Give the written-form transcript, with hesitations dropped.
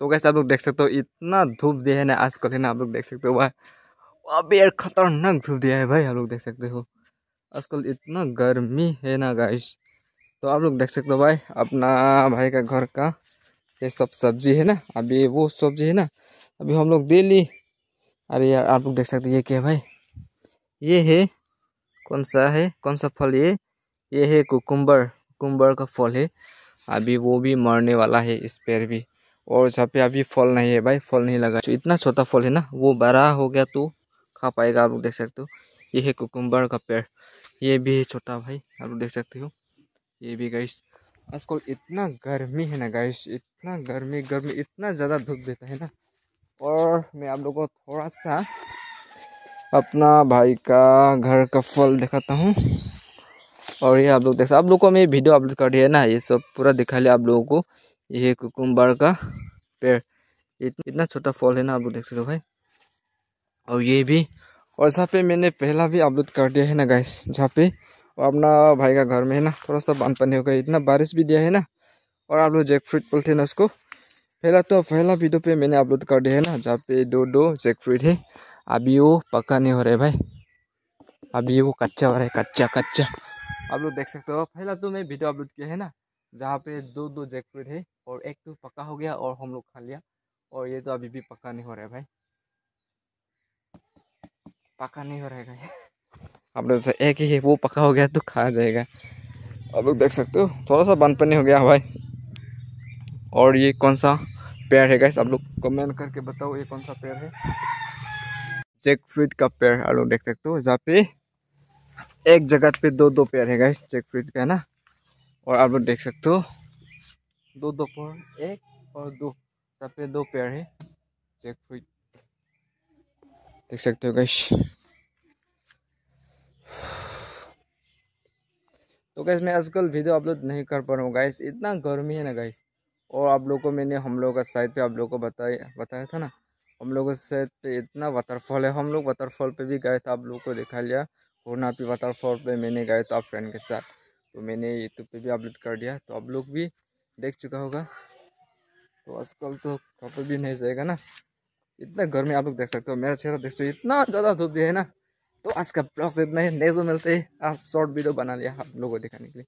तो कैसे आप लोग देख सकते हो इतना धूप दिया है ना आजकल, है ना। आप लोग देख सकते हो भाई, अभी यार खतरनाक धूप दिया है भाई। आप लोग देख सकते हो आजकल इतना गर्मी है ना गाइस। तो आप लोग देख सकते हो भाई अपना भाई का घर का ये सब सब्जी है ना, अभी वो सब्जी है ना, अभी हम लोग दे ली। अरे यार आप लोग देख सकते हो ये क्या है भाई, ये है कौन सा है, कौन सा फल ये है कुकुम्बर, कुकुम्बर का फल है। अभी वो भी मरने वाला है इस पेड़ भी। और जहाँ पे अभी फल नहीं है भाई, फल नहीं लगा, जो इतना छोटा फल है ना वो बड़ा हो गया तो खा पाएगा। आप लोग देख सकते हो ये है कुकुम्बर का पेड़, ये भी है छोटा भाई। आप लोग देख सकते हो ये भी गाइस। आजकल इतना गर्मी है ना गाइस, इतना गर्मी गर्मी, इतना ज़्यादा धूप देता है ना। और मैं आप लोगों को थोड़ा सा अपना भाई का घर का फल दिखाता हूँ। और ये आप लोग देख, आप लोग को मैं वीडियो अपलोड कर दिया है ना, ये सब पूरा दिखा लिया आप लोगों को। ये कुकुम्बर का पेड़, इतना छोटा फल है ना, आप लोग देख सकते हो भाई। और ये भी, और जहाँ पे मैंने पहला भी अपलोड कर दिया है ना गाइस, जहाँ पे और अपना भाई का घर में है ना थोड़ा सा बांध पानी हो गया, इतना बारिश भी दिया है ना। और आप लोग जैक फ्रूट बोलते हैं ना उसको, पहला वीडियो पे मैंने अपलोड कर दिया है ना, जहाँ पे दो जैक फ्रूट है। अभी वो पक्का नहीं हो रहा है भाई, अभी वो कच्चा हो रहा है, कच्चा कच्चा। आप लोग देख सकते हो पहला तो मैं वीडियो अपलोड किया है ना, जहाँ पे दो जैक फ्रूट है और एक तो पका हो गया और हम लोग खा लिया। और ये तो अभी भी पक्का नहीं हो रहा है भाई, पक्का नहीं हो रहा है भाई। आप लोग एक ही है वो पका हो गया तो खा जाएगा। आप लोग देख सकते हो थोड़ा सा बंद पानी हो गया भाई। और ये कौन सा पेड़ है गाइस, आप लोग कमेंट करके बताओ ये कौन सा पेड़ है। जैक फ्रूट का पेड़ आप लोग देख सकते हो, जहाँ पे एक जगह पे दो पेड़ है गाइस जैक फ्रूट का, है ना। और आप लोग देख सकते हो दो पर एक और दो, जहाँ पे दो पेड़ है जैक फ्रूट, देख सकते हो गाइस। तो गाइस मैं आजकल वीडियो अपलोड नहीं कर पा रहा हूँ गाइस, इतना गर्मी है ना गाइस। और आप लोगों को मैंने हम लोग का साइड पे आप लोगों को बताया था ना, हम लोग के साइड पे इतना वाटरफॉल है, हम लोग वाटरफॉल पे भी गए थे, आप लोगों को दिखा लिया। कोरना पे वाटरफॉल पे मैंने गए था फ्रेंड के साथ, तो मैंने यूट्यूब पे भी अपलोड कर दिया, तो आप लोग भी देख चुका होगा। तो आजकल तो कहीं भी नहीं जाएगा ना, इतना गर्मी आप लोग देख सकते हो, मेरा चेहरा देख सकते हो, इतना ज़्यादा धूप दिया है ना। तो आज का ब्लॉग इतना ही, नेक्स्ट मिलते हैं, आज शॉर्ट वीडियो बना लिया आप लोगों को दिखाने के लिए।